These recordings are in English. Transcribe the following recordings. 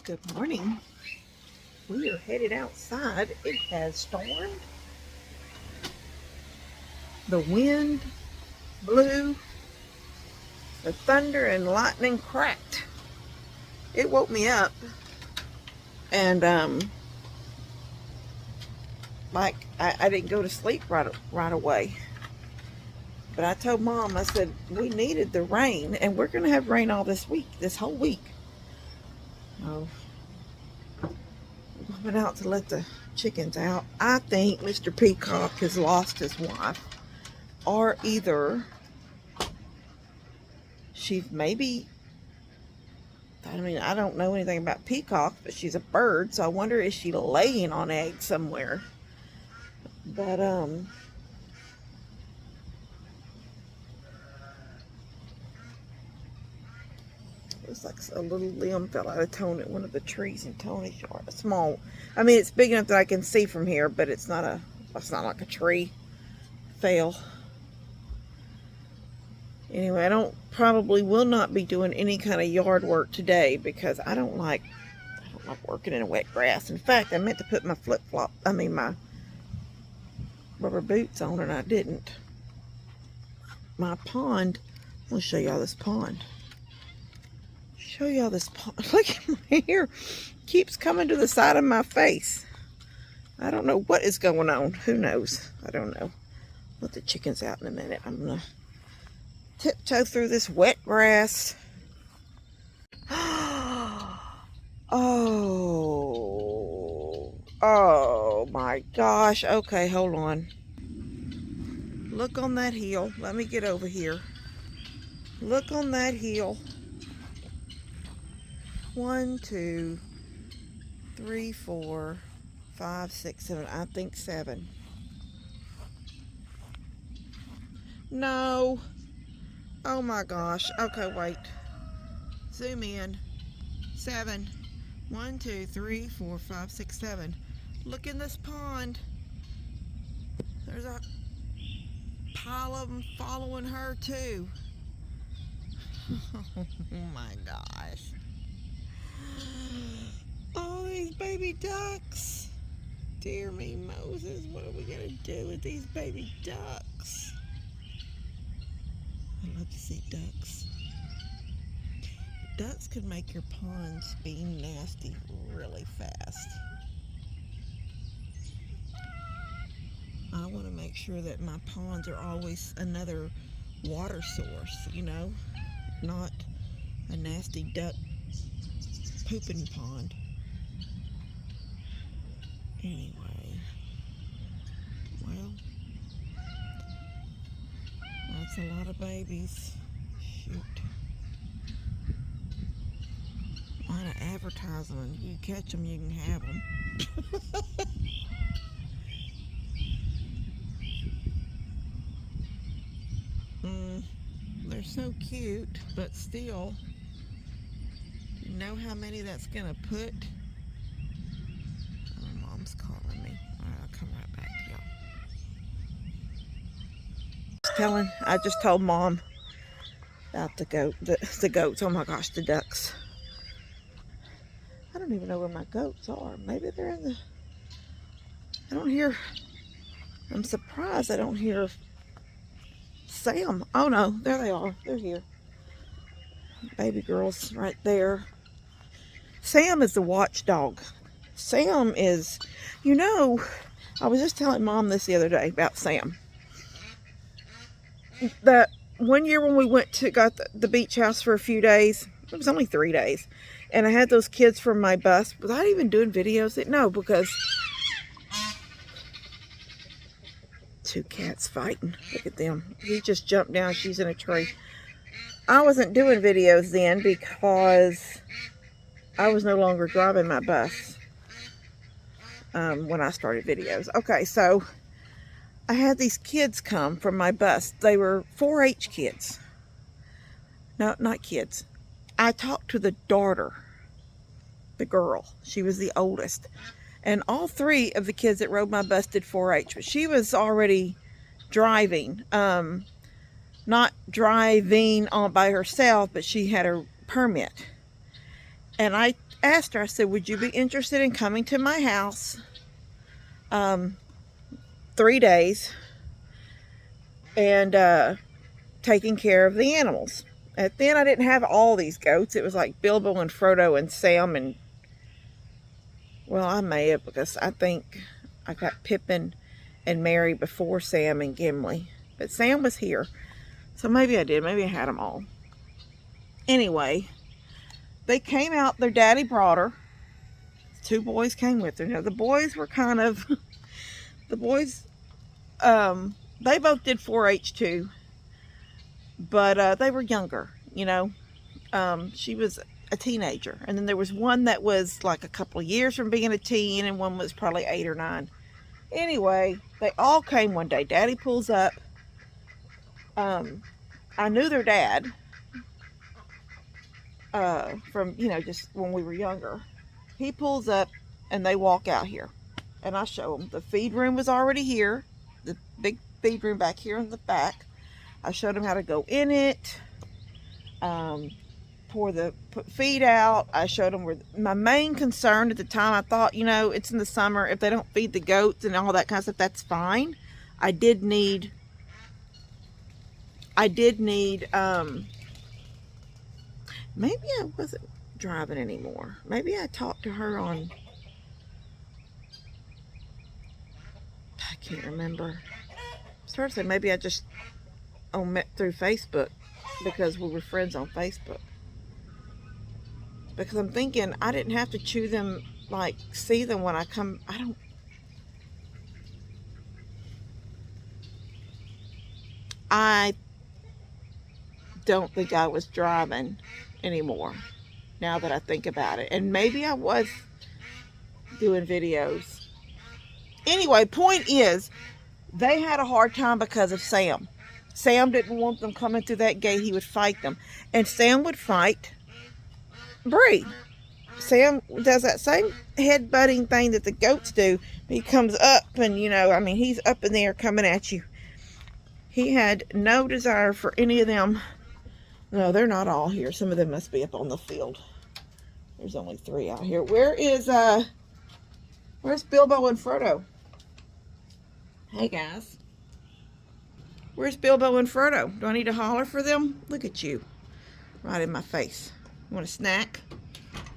Good morning. We are headed outside. It has stormed. The wind blew. The thunder and lightning cracked. It woke me up. And like I didn't go to sleep right away. But I told Mom, I said, we needed the rain, and we're going to have rain all this week, this whole week. Oh, we went out to let the chickens out. I think Mr. Peacock has lost his wife, or either she maybe, I don't know anything about peacocks, but she's a bird, so I wonder, is she laying on eggs somewhere? But looks like a little limb fell out of one of the trees in Tony's yard. A small, it's big enough that I can see from here, but it's not like a tree fell. Anyway, I probably will not be doing any kind of yard work today because I don't like working in wet grass. In fact, I meant to put my my rubber boots on, and I didn't. My pond, I'm gonna show y'all this pond. Look at my hair, keeps coming to the side of my face. I don't know what is going on. Who knows? I don't know. Let the chickens out in a minute. I'm gonna tiptoe through this wet grass. Oh my gosh. Okay, hold on. Look on that hill. Let me get over here. Look on that hill. 1, 2, 3, 4, 5, 6, 7. I think 7. No. Oh my gosh. Okay, wait. Zoom in. 7. 1, 2, 3, 4, 5, 6, 7. Look in this pond. There's a pile of them following her too. Oh my gosh. Oh, these baby ducks. Dear me, Moses, what are we going to do with these baby ducks? I love to see ducks. Ducks could make your ponds be nasty really fast. I want to make sure that my ponds are always another water source, not a nasty duck pooping pond. Anyway, well, that's a lot of babies. Shoot. Why not advertise them, and you catch them, you can have them. They're so cute, but still, you know how many that's gonna put? Oh, Mom's calling me. Alright, I'll come right back to y'all. I just told Mom about the goats. Oh my gosh, the ducks. I don't even know where my goats are. Maybe they're I'm surprised I don't hear Sam. Oh no, there they are. They're here. Baby girls right there. Sam is the watchdog. Sam is, I was just telling Mom this the other day about Sam. That one year when we got the beach house for a few days, it was only 3 days, and I had those kids from my bus. Was I even doing videos? No, because two cats fighting. Look at them. He just jumped down. She's in a tree. I wasn't doing videos then because I was no longer driving my bus when I started videos. Okay, so I had these kids come from my bus. They were 4-H kids. No, not kids. I talked to the daughter, the girl. She was the oldest. And all 3 of the kids that rode my bus did 4-H. But she was already driving. Not driving all by herself, but she had her permit. And I asked her, I said, would you be interested in coming to my house 3 days and taking care of the animals? And then I didn't have all these goats. It was like Bilbo and Frodo and Sam and, well, I may have, because I think I got Pippin and Mary before Sam and Gimli. But Sam was here. So maybe I did. Maybe I had them all. Anyway, they came out. Their daddy brought her. 2 boys came with her. Now, the boys were kind of... The boys, they both did 4-H too. But they were younger, you know. She was a teenager. And then there was one that was like a couple of years from being a teen, and one was probably 8 or 9. Anyway, they all came one day. Daddy pulls up. I knew their dad from, you know, just when we were younger. He pulls up and they walk out here. And I show them. The feed room was already here. The big feed room back here in the back. I showed them how to go in it. Put feed out. I showed them where my main concern at the time, I thought, you know, it's in the summer. If they don't feed the goats and all that kind of stuff, that's fine. I did need maybe I wasn't driving anymore. Maybe I talked to her on, I can't remember. Started to say maybe I just met through Facebook because we were friends on Facebook. Because I'm thinking I didn't have to chew them, like see them when I come. I don't think I was driving anymore now that I think about it. And maybe I was doing videos. Anyway, point is, they had a hard time because of Sam. Sam didn't want them coming through that gate. He would fight them. And Sam would fight Bree. Sam does that same head-butting thing that the goats do. He comes up and, you know, I mean, he's up in there coming at you. He had no desire for any of them. No, they're not all here. Some of them must be up on the field. There's only 3 out here. Where's Bilbo and Frodo? Hey, guys. Where's Bilbo and Frodo? Do I need to holler for them? Look at you. Right in my face. You want a snack?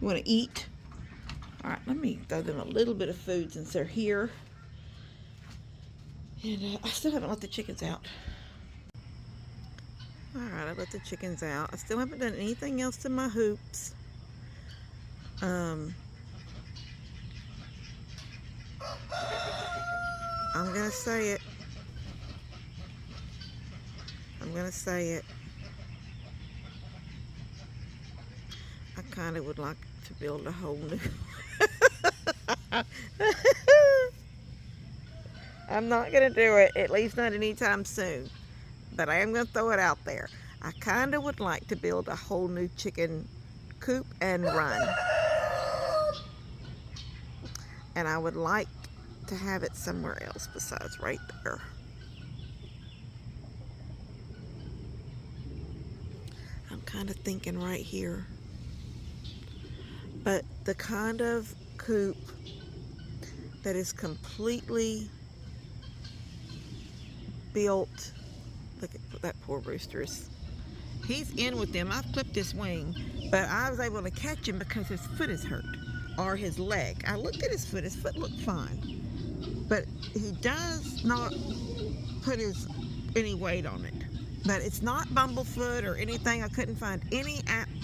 You want to eat? All right, let me throw them a little bit of food since they're here. And I still haven't let the chickens out. All right, I let the chickens out. I still haven't done anything else to my hoops. I'm gonna say it. I kind of would like to build a whole new... I'm not gonna do it, at least not anytime soon. But I am gonna throw it out there. I kind of would like to build a whole new chicken coop and run. And I would like to have it somewhere else besides right there. I'm kind of thinking right here. But the kind of coop that is completely built. Look at that poor rooster. He's in with them. I've clipped his wing, but I was able to catch him because his foot is hurt, or his leg. I looked at his foot. His foot looked fine, but he does not put any weight on it. But it's not bumblefoot or anything. I couldn't find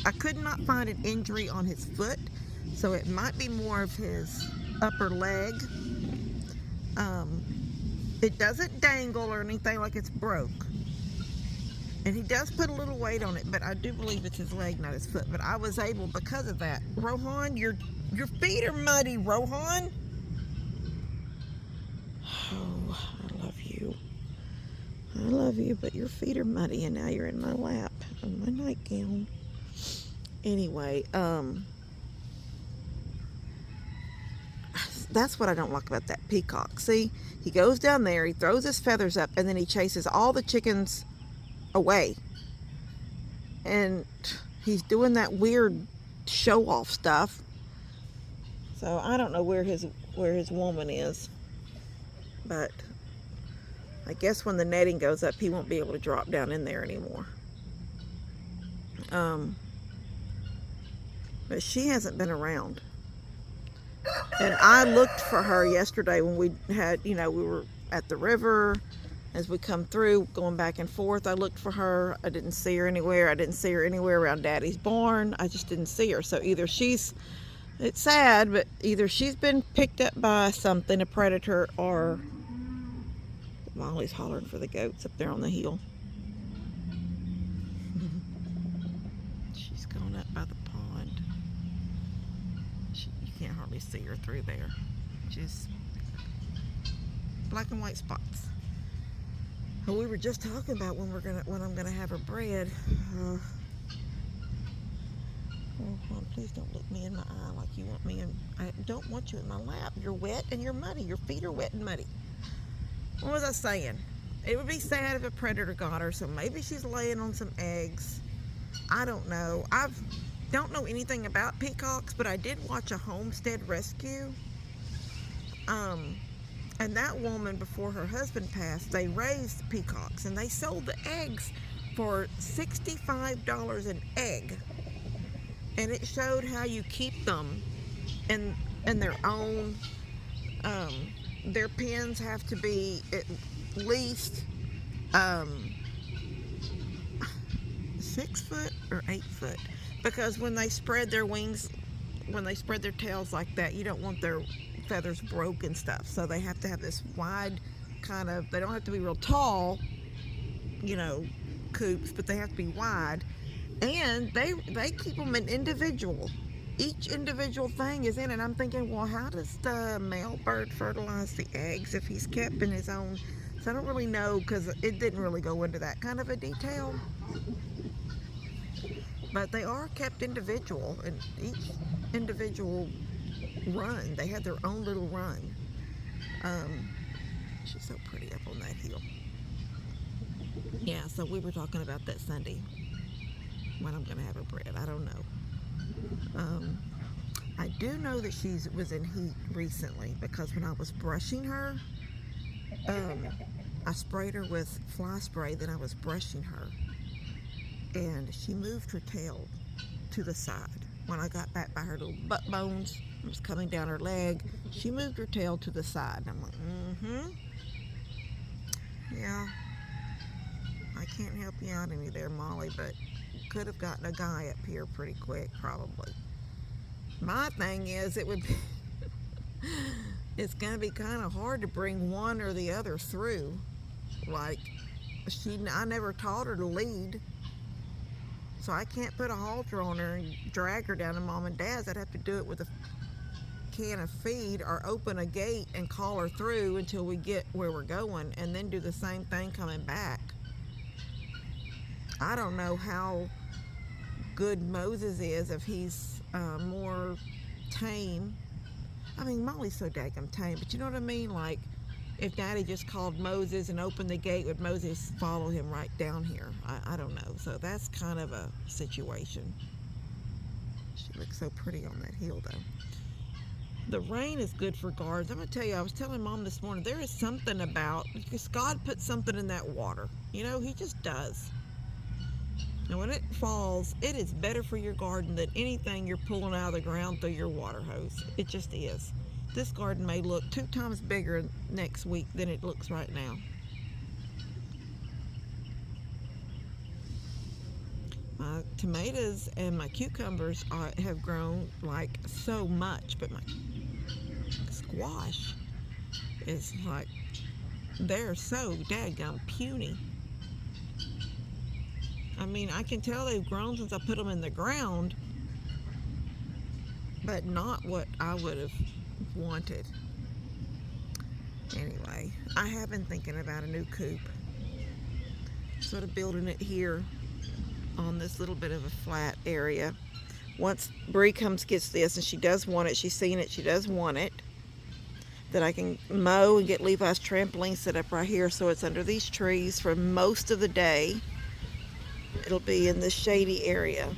I could not find an injury on his foot, so it might be more of his upper leg. It doesn't dangle or anything like it's broke. And he does put a little weight on it, but I do believe it's his leg, not his foot. But I was able, because of that. Rohan, your feet are muddy, Rohan. Oh, I love you. I love you, but your feet are muddy, and now you're in my lap on my nightgown. Anyway, that's what I don't like about that Peacock. See, he goes down there, he throws his feathers up, and then he chases all the chickens away. And he's doing that weird show off stuff. So I don't know where his woman is, but I guess when the netting goes up, he won't be able to drop down in there anymore. But she hasn't been around. And I looked for her yesterday when we had, we were at the river. As we come through, going back and forth, I looked for her. I didn't see her anywhere. I didn't see her anywhere around Daddy's barn. I just didn't see her. So either it's sad, but either she's been picked up by something, a predator, or Molly's hollering for the goats up there on the hill. She's going up by the pond. You can't hardly see her through there. Just black and white spots. Well, we were just talking about when I'm gonna have her bred. Oh, please don't look me in my eye like you want me in. I don't want you in my lap. You're wet and you're muddy. Your feet are wet and muddy. What was I saying? It would be sad if a predator got her, so maybe she's laying on some eggs. I don't know. I don't know anything about peacocks, but I did watch a homestead rescue. And that woman, before her husband passed, they raised peacocks and they sold the eggs for $65 an egg. And it showed how you keep them in their own. Their pens have to be at least 6 foot or 8 foot, because when they spread their wings, when they spread their tails like that, you don't want their feathers broke and stuff. So they have to have this wide kind of, they don't have to be real tall, coops, but they have to be wide. And they keep them in individual. Each individual thing is in it. I'm thinking, well, how does the male bird fertilize the eggs if he's kept in his own? So I don't really know, because it didn't really go into that kind of a detail. But they are kept individual, and each individual run, they have their own little run. She's so pretty up on that hill. Yeah, so we were talking about that Sunday when I'm gonna have her bred. I don't know. I do know that she was in heat recently, because when I was brushing her, I sprayed her with fly spray, then I was brushing her, and she moved her tail to the side. When I got back by her little butt bones, it was coming down her leg, she moved her tail to the side. And I'm like, yeah, I can't help you out any there, Molly, but could have gotten a guy up here pretty quick, probably. My thing is, it would be it's going to be kind of hard to bring one or the other through. Like, I never taught her to lead, so I can't put a halter on her and drag her down to Mom and Dad's. I'd have to do it with a can of feed, or open a gate and call her through until we get where we're going, and then do the same thing coming back. I don't know how good Moses is, if he's more tame. I mean, Molly's so daggum tame, but you know what I mean? Like, if Daddy just called Moses and opened the gate, would Moses follow him right down here? I don't know. So that's kind of a situation. She looks so pretty on that hill, though. The rain is good for gardens. I'm going to tell you, I was telling Mom this morning, there is something about, because God put something in that water. He just does. And when it falls, it is better for your garden than anything you're pulling out of the ground through your water hose. It just is. This garden may look 2 times bigger next week than it looks right now. My tomatoes and my cucumbers have grown like so much, but my squash is like, they're so daggum puny. I mean, I can tell they've grown since I put them in the ground, but not what I would have wanted. Anyway, I have been thinking about a new coop. Sort of building it here on this little bit of a flat area. Once Bree gets this, and she does want it, she's seen it, she does want it, that I can mow and get Levi's trampoline set up right here, so it's under these trees for most of the day. It'll be in this shady area.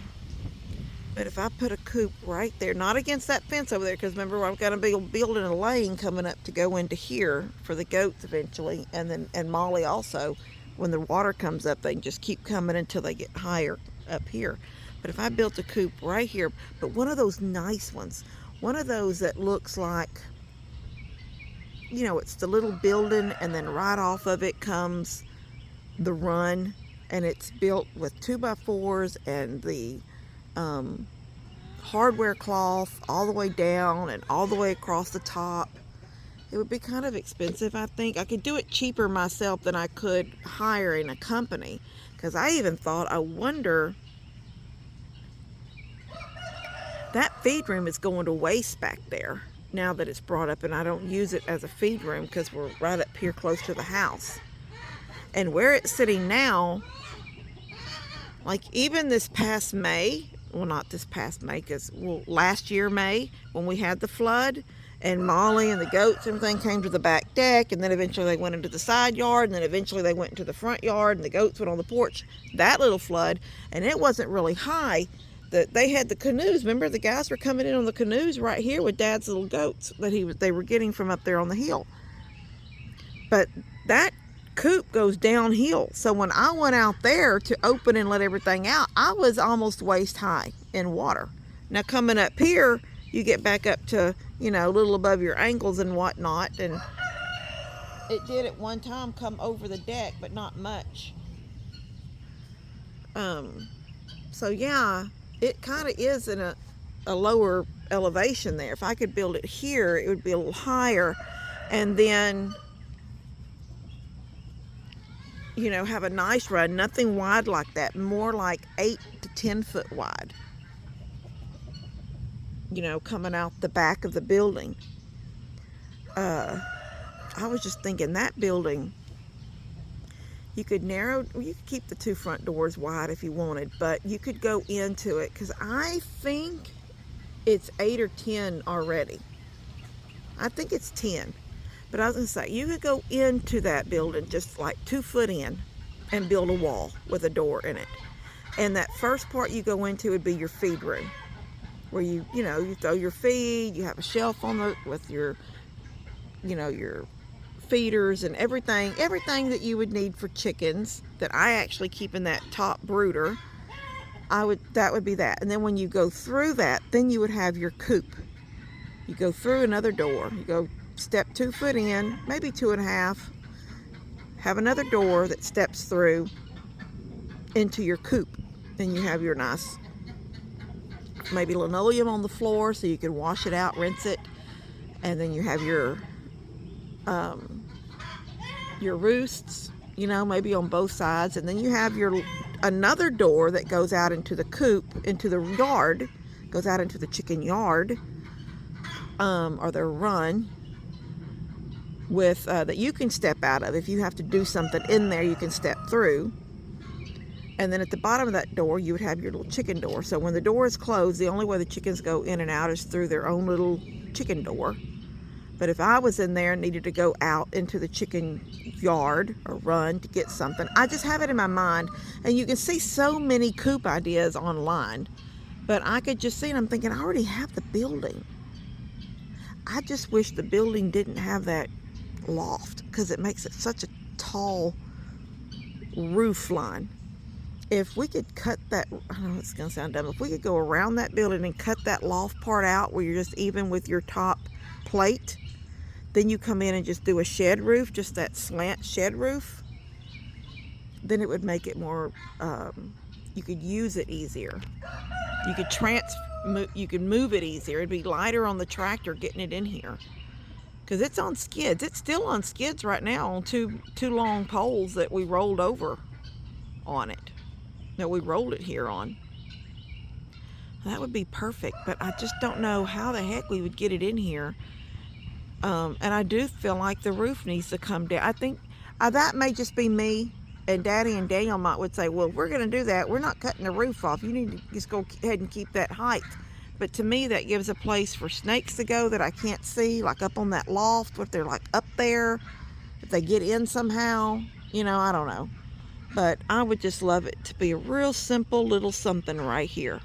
But if I put a coop right there, not against that fence over there, because remember I've got to be building a lane coming up to go into here for the goats eventually, and Molly also. When the water comes up, they can just keep coming until they get higher up here. But if I built a coop right here, but one of those nice ones, one of those that looks like, it's the little building, and then right off of it comes the run, and it's built with 2x4s and the hardware cloth all the way down and all the way across the top. It would be kind of expensive, I think. I could do it cheaper myself than I could hiring a company, because I even thought, I wonder, that feed room is going to waste back there now that it's brought up, and I don't use it as a feed room because we're right up here close to the house. And where it's sitting now, like even this past May, well, not this past May, because last year May, when we had the flood, and Molly and the goats, everything came to the back deck, and then eventually they went into the side yard, and then eventually they went into the front yard, and the goats went on the porch. That little flood, and it wasn't really high. They had the canoes. Remember, the guys were coming in on the canoes right here with Dad's little goats that they were getting from up there on the hill. But that coop goes downhill, so when I went out there to open and let everything out, I was almost waist high in water. Now coming up here, you get back up to, a little above your ankles and whatnot, and it did at one time come over the deck, but not much. So yeah, it kind of is in a lower elevation there. If I could build it here, it would be a little higher, and then have a nice run, nothing wide like that, more like 8 to 10 foot wide, coming out the back of the building. I was just thinking that building, you could keep the 2 front doors wide if you wanted, but you could go into it, because I think it's 8 or 10 already. I think it's 10. But I was going to say, you could go into that building just like 2 foot in and build a wall with a door in it. And that first part you go into would be your feed room, where you throw your feed, you have a shelf on it with your, your feeders and everything that you would need for chickens, that I actually keep in that top brooder. That would be that. And then when you go through that, then you would have your coop. You go through another door. You go step 2 foot in, maybe 2.5, have another door that steps through into your coop. Then you have your nice, maybe linoleum on the floor so you can wash it out, rinse it, and then you have your roosts, maybe on both sides, and then you have another door that goes out into the coop, into the yard, goes out into the chicken yard, or their run, with that you can step out of. If you have to do something in there, you can step through. And then at the bottom of that door, you would have your little chicken door. So when the door is closed, the only way the chickens go in and out is through their own little chicken door. But if I was in there and needed to go out into the chicken yard or run to get something, I just have it in my mind. And you can see so many coop ideas online, but I could just see, and I'm thinking, I already have the building. I just wish the building didn't have that loft, because it makes it such a tall roof line. If we could cut that, I know it's going to sound dumb, if we could go around that building and cut that loft part out where you're just even with your top plate, then you come in and just do a shed roof, just that slant shed roof, then it would make it more, you could use it easier. You could move it easier. It'd be lighter on the tractor getting it in here, because it's on skids. It's still on skids right now on two long poles that we rolled over on it, that we rolled it here on. That would be perfect, but I just don't know how the heck we would get it in here. And I do feel like the roof needs to come down. I think that may just be me, and Daddy and Daniel would say, well, if we're going to do that, we're not cutting the roof off. You need to just go ahead and keep that height. But to me, that gives a place for snakes to go that I can't see, like up on that loft, if they're like up there, if they get in somehow, I don't know. But I would just love it to be a real simple little something right here.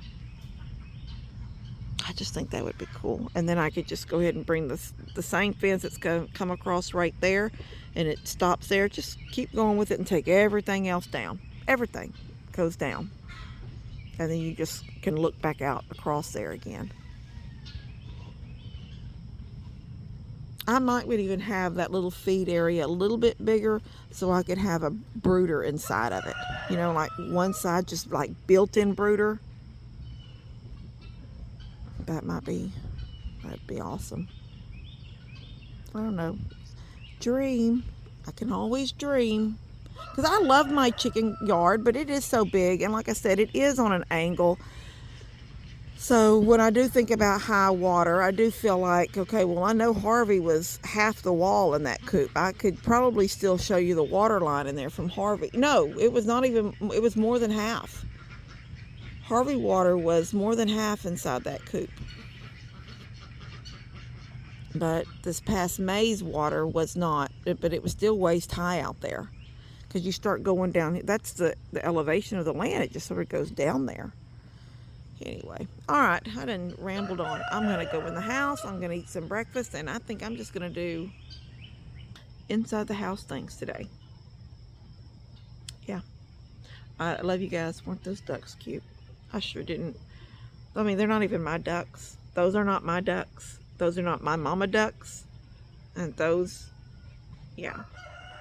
I just think that would be cool. And then I could just go ahead and bring the same fence that's come across right there, and it stops there. Just keep going with it and take everything else down. Everything goes down. And then you just can look back out across there again. I might would even have that little feed area a little bit bigger so I could have a brooder inside of it. You know, like one side just like built-in brooder. That'd be awesome. I don't know. Dream. I can always dream. Because I love my chicken yard, but it is so big. And like I said, it is on an angle. So when I do think about high water, I do feel like, okay, well, I know Harvey was half the wall in that coop. I could probably still show you the water line in there from Harvey. No, it was not even, it was more than half. Harvey water was more than half inside that coop. But this past May's water was not, but it was still waist high out there. Because you start going down, that's the elevation of the land. It just sort of goes down there. Anyway, all right, I done rambled on. I'm going to go in the house. I'm going to eat some breakfast, and I think I'm just going to do inside the house things today. Yeah. I love you guys. Weren't those ducks cute? I sure didn't. I mean, they're not even my ducks. Those are not my ducks. Those are not my mama ducks. And those, yeah,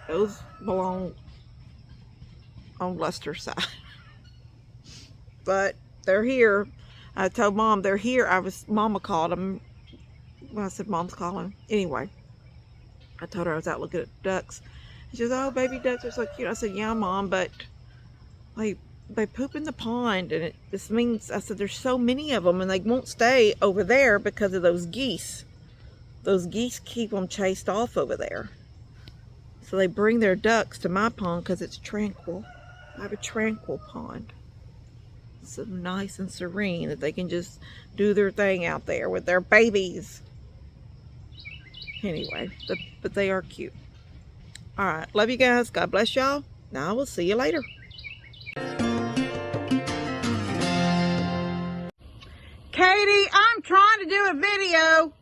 those belong on Luster's side. But they're here. I told Mom they're here. Mama called them. Well, I said Mom's calling. Anyway, I told her I was out looking at ducks. She goes, oh, baby ducks are so cute. I said, yeah, Mom, but they poop in the pond, and this means, I said, there's so many of them, and they won't stay over there because of those geese. Those geese keep them chased off over there. So they bring their ducks to my pond because it's tranquil. I have a tranquil pond. So nice and serene that they can just do their thing out there with their babies. Anyway, but they are cute. All right, love you guys. God bless y'all. Now I will see you later. Katie, I'm trying to do a video.